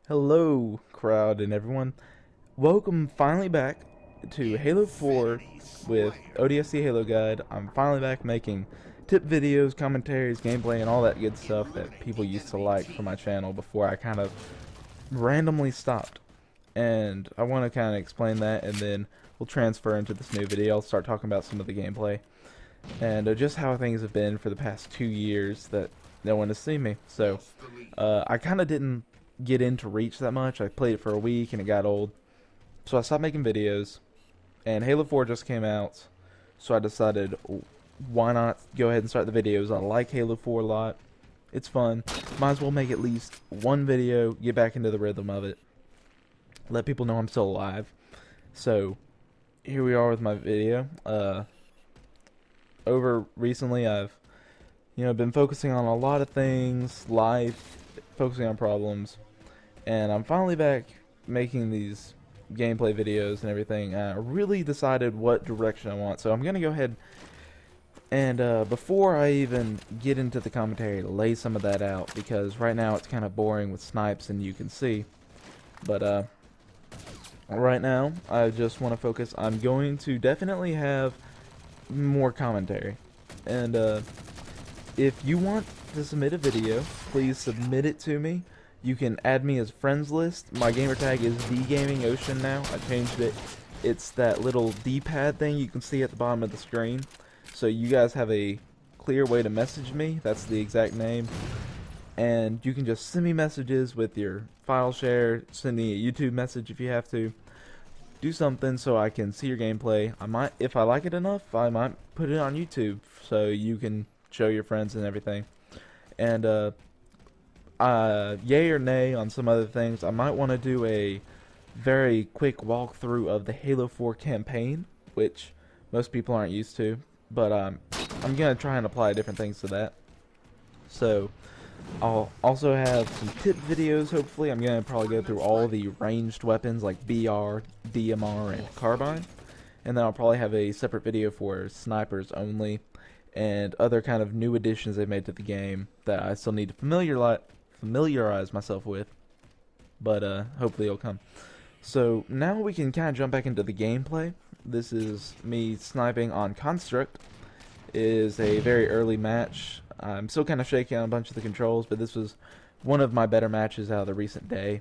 Hello, crowd and everyone. Welcome finally back to Halo 4 with ODSTHaloGuide. I'm finally back making tip videos, commentaries, gameplay, and all that good stuff that people used to like for my channel before I kind of randomly stopped. And I want to kind of explain that, and then we'll transfer into this new video. I'll start talking about some of the gameplay and just how things have been for the past 2 years that no one has seen me. So I kind of didn't get into Reach that much. I played it for a week and it got old, so I stopped making videos. And Halo 4 just came out, so I decided why not go ahead and start the videos. I like Halo 4 a lot. It's fun. Might as well make at least one video, get back into the rhythm of it, let people know I'm still alive. So here we are with my video. Over recently I've been focusing on a lot of things, life, focusing on problems, and I'm finally back making these gameplay videos and everything. I really decided what direction I want, so I'm gonna go ahead and before I even get into the commentary, lay some of that out, because right now it's kind of boring with snipes, and you can see. But right now I just want to focus. I'm going to definitely have more commentary, and if you want to submit a video, please submit it to me. You can add me as friends list. My gamertag is TheGamingOcean now. I changed it. It's that little D-pad thing you can see at the bottom of the screen. So you guys have a clear way to message me. That's the exact name. And you can just send me messages with your file share. Send me a YouTube message if you have to. Do something so I can see your gameplay. I might, if I like it enough, I might put it on YouTube so you can show your friends and everything. And yay or nay on some other things. I might want to do a very quick walkthrough of the Halo 4 campaign, which most people aren't used to, but I'm gonna try and apply different things to that. So I'll also have some tip videos. Hopefully I'm gonna probably go through all the ranged weapons like BR, DMR, and carbine, and then I'll probably have a separate video for snipers only and other kind of new additions they made to the game that I still need to familiarize myself with, but hopefully it'll come. So now we can kind of jump back into the gameplay. This is me sniping on Construct. It is a very early match. I'm still kind of shaky on a bunch of the controls, but this was one of my better matches out of the recent day,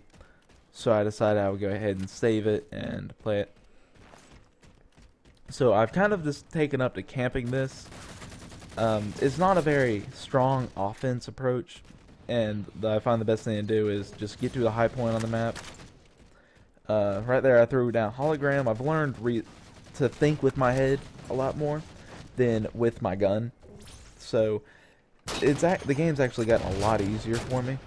so I decided I would go ahead and save it and play it. So I've kind of just taken up to camping this. It's not a very strong offense approach, and I find the best thing to do is just get to the high point on the map. Right there I threw down hologram. I've learned to think with my head a lot more than with my gun. So the game's actually gotten a lot easier for me.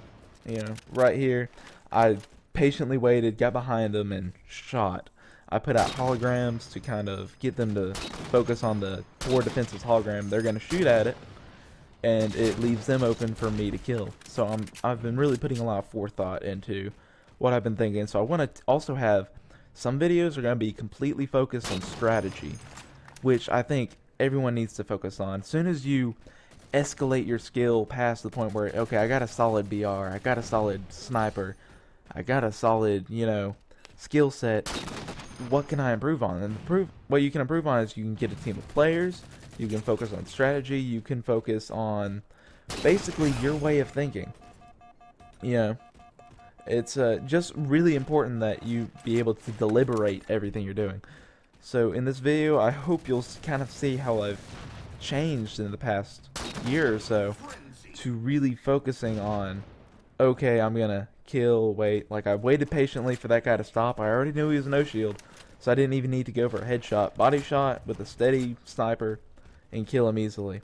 Right here I patiently waited, got behind them, and shot. I put out holograms to kind of get them to focus on the four defensive hologram. They're going to shoot at it, and it leaves them open for me to kill. So I've been really putting a lot of forethought into what I've been thinking. So I want to also have some videos are going to be completely focused on strategy, which I think everyone needs to focus on. As soon as you escalate your skill past the point where, okay, I got a solid BR, I got a solid sniper, I got a solid, skill set, what can I improve on? And what you can improve on is you can get a team of players, you can focus on strategy, you can focus on basically your way of thinking. It's just really important that you be able to deliberate everything you're doing. So in this video, I hope you'll kind of see how I've changed in the past year or so to really focusing on, okay, I'm gonna kill, wait, like I waited patiently for that guy to stop. I already knew he was no shield, so I didn't even need to go for a headshot. Body shot with a steady sniper and kill him easily.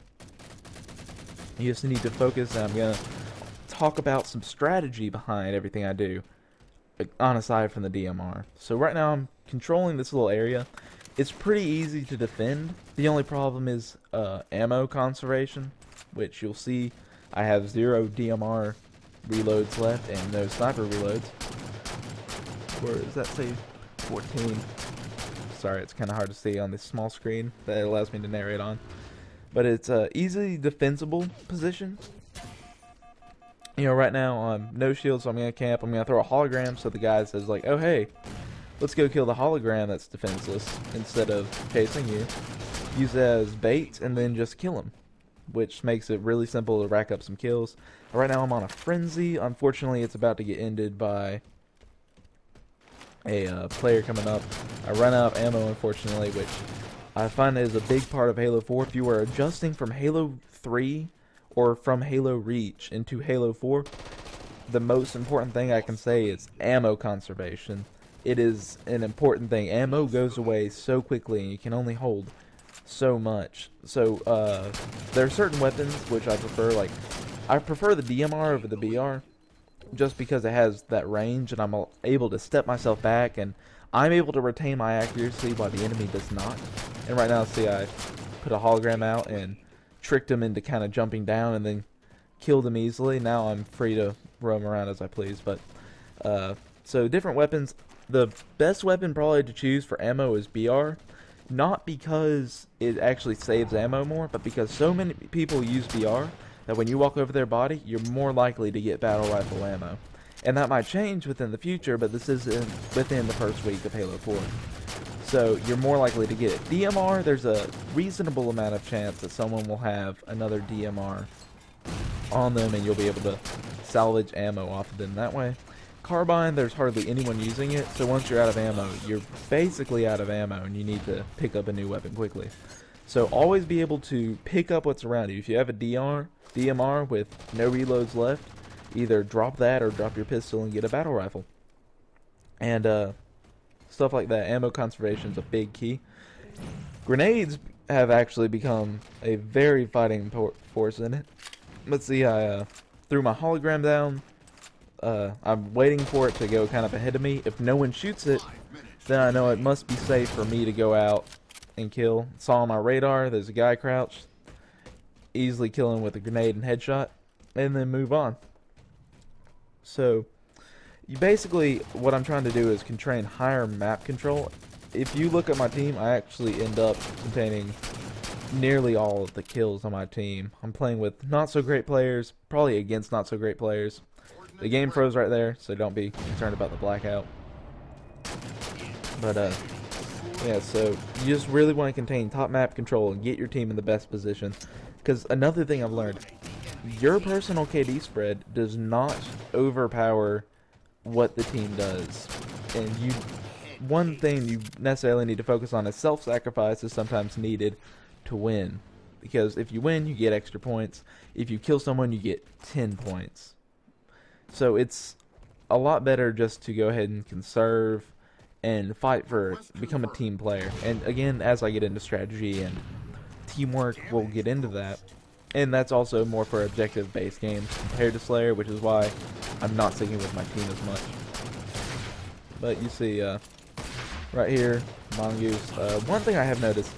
You just need to focus, and I'm gonna talk about some strategy behind everything I do, on aside from the DMR. So right now I'm controlling this little area. It's pretty easy to defend. The only problem is ammo conservation, which you'll see I have 0 DMR reloads left and no sniper reloads. Or does that say 14? Sorry, it's kind of hard to see on this small screen that it allows me to narrate on. But it's a easily defensible position. You know, right now I'm no shield, so I'm gonna camp. I'm gonna throw a hologram, so the guy says like, "Oh hey, let's go kill the hologram that's defenseless," instead of chasing you. Use it as bait and then just kill him, which makes it really simple to rack up some kills. Right now I'm on a frenzy. Unfortunately, it's about to get ended by a player coming up. I run out of ammo, unfortunately, which I find is a big part of Halo 4. If you are adjusting from Halo 3 or from Halo Reach into Halo 4, the most important thing I can say is ammo conservation. It is an important thing. Ammo goes away so quickly and you can only hold so much. So there are certain weapons which I prefer. Like, I prefer the DMR over the BR just because it has that range and I'm able to step myself back and I'm able to retain my accuracy while the enemy does not. And right now, see, I put a hologram out and tricked him into kind of jumping down and then killed him easily. Now I'm free to roam around as I please. But so different weapons. The best weapon probably to choose for ammo is BR. Not because it actually saves ammo more, but because so many people use BR that when you walk over their body, you're more likely to get battle rifle ammo. And that might change within the future, but this is within the first week of Halo 4. So you're more likely to get it. DMR, there's a reasonable amount of chance that someone will have another DMR on them and you'll be able to salvage ammo off of them that way. Carbine, there's hardly anyone using it, so once you're out of ammo, you're basically out of ammo and you need to pick up a new weapon quickly. So always be able to pick up what's around you. If you have a DMR with no reloads left, either drop that or drop your pistol and get a battle rifle. And stuff like that. Ammo conservation is a big key. Grenades have actually become a very fighting force in it. Let's see, I threw my hologram down. I'm waiting for it to go kind of ahead of me. If no one shoots it, then I know it must be safe for me to go out and kill. Saw on my radar, there's a guy crouched. Easily kill him with a grenade and headshot, and then move on. So, you basically, what I'm trying to do is constrain higher map control. If you look at my team, I actually end up containing nearly all of the kills on my team. I'm playing with not so great players, probably against not so great players. The game froze right there, so don't be concerned about the blackout. But yeah, so you just really want to contain top map control and get your team in the best position. Because another thing I've learned, your personal KD spread does not overpower what the team does. And one thing you necessarily need to focus on is self-sacrifice is sometimes needed to win. Because if you win, you get extra points. If you kill someone, you get 10 points. So it's a lot better just to go ahead and conserve and fight for, become a team player. And again, as I get into strategy and teamwork, we'll get into that. And that's also more for objective-based games compared to Slayer, which is why I'm not sticking with my team as much. But you see, right here, Mongoose. One thing I have noticed,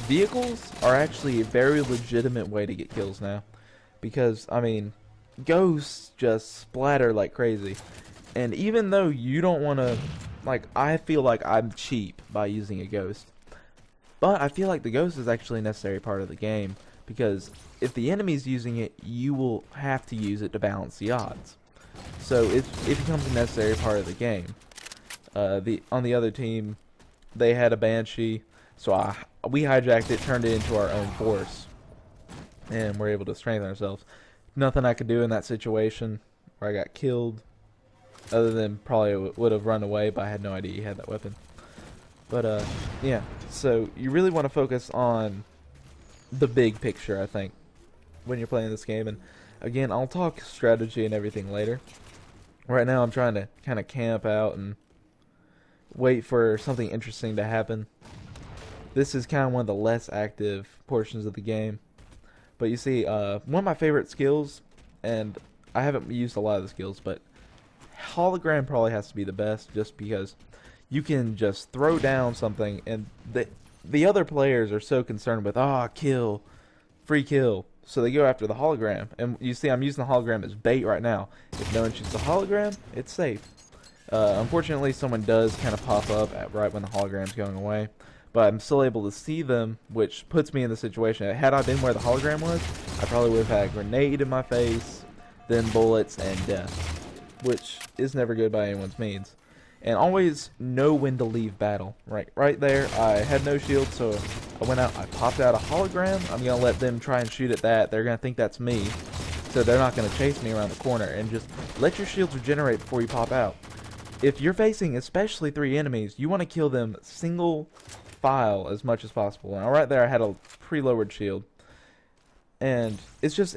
vehicles are actually a very legitimate way to get kills now. Because, I mean, ghosts just splatter like crazy. And even though you don't want to, like, I feel like I'm cheap by using a ghost. But I feel like the ghost is actually a necessary part of the game. Because if the enemy's using it, you will have to use it to balance the odds. So it becomes a necessary part of the game. On the other team, they had a Banshee, so we hijacked it, turned it into our own force, and we're able to strengthen ourselves. Nothing I could do in that situation where I got killed, other than probably would have run away, but I had no idea he had that weapon. But yeah, so you really want to focus on the big picture, I think, when you're playing this game. And again, I'll talk strategy and everything later. Right now I'm trying to kind of camp out and wait for something interesting to happen. This is kind of one of the less active portions of the game. But you see, one of my favorite skills, and I haven't used a lot of the skills, but hologram probably has to be the best, just because you can just throw down something and the other players are so concerned with, kill, free kill, so they go after the hologram. And you see, I'm using the hologram as bait right now. If no one shoots the hologram, it's safe. Unfortunately, someone does kind of pop up right when the hologram's going away, but I'm still able to see them, which puts me in the situation. Had I been where the hologram was, I probably would have had a grenade in my face. then bullets, and death, which is never good by anyone's means. And always know when to leave battle. Right there, I had no shield, so I went out, I popped out a hologram. I'm going to let them try and shoot at that. They're going to think that's me, so they're not going to chase me around the corner. And just let your shields regenerate before you pop out. If you're facing especially 3 enemies, you want to kill them single file as much as possible. Now right there I had a pre-lowered shield. And it's just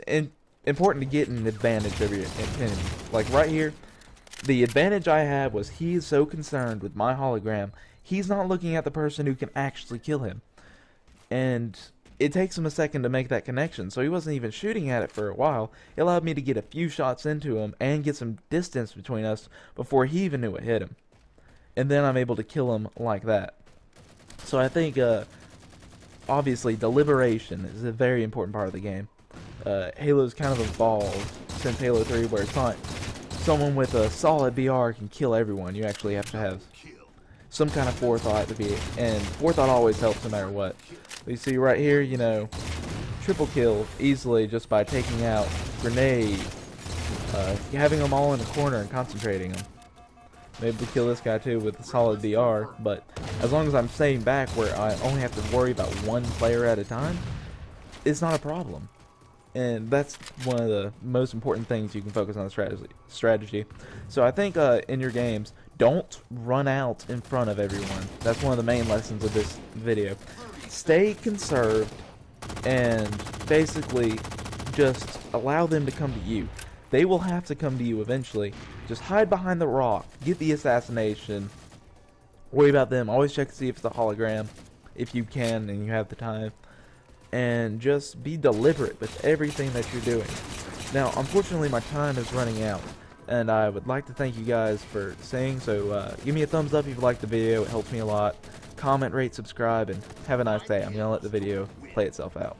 important to get an advantage over your enemy. Like right here, the advantage I have was he's so concerned with my hologram, he's not looking at the person who can actually kill him. And it takes him a second to make that connection, so he wasn't even shooting at it for a while. It allowed me to get a few shots into him and get some distance between us before he even knew it hit him. And then I'm able to kill him like that. So I think, obviously, deliberation is a very important part of the game. Halo's kind of evolved since Halo 3, where it's not someone with a solid BR can kill everyone. You actually have to have some kind of forethought to be, and forethought always helps no matter what. You see right here, you know, triple kill easily just by taking out grenade, having them all in the corner and concentrating them. Maybe we kill this guy too with a solid BR, but as long as I'm staying back where I only have to worry about one player at a time, it's not a problem. And that's one of the most important things you can focus on the strategy. So I think in your games, don't run out in front of everyone. That's one of the main lessons of this video. Stay conserved and basically just allow them to come to you. They will have to come to you eventually. Just hide behind the rock, get the assassination, worry about them, always check to see if it's a hologram, if you can and you have the time. And just be deliberate with everything that you're doing. Now, unfortunately, my time is running out, and I would like to thank you guys for saying so. Give me a thumbs up if you like the video; it helps me a lot. Comment, rate, subscribe, and have a nice day. I'm gonna let the video play itself out.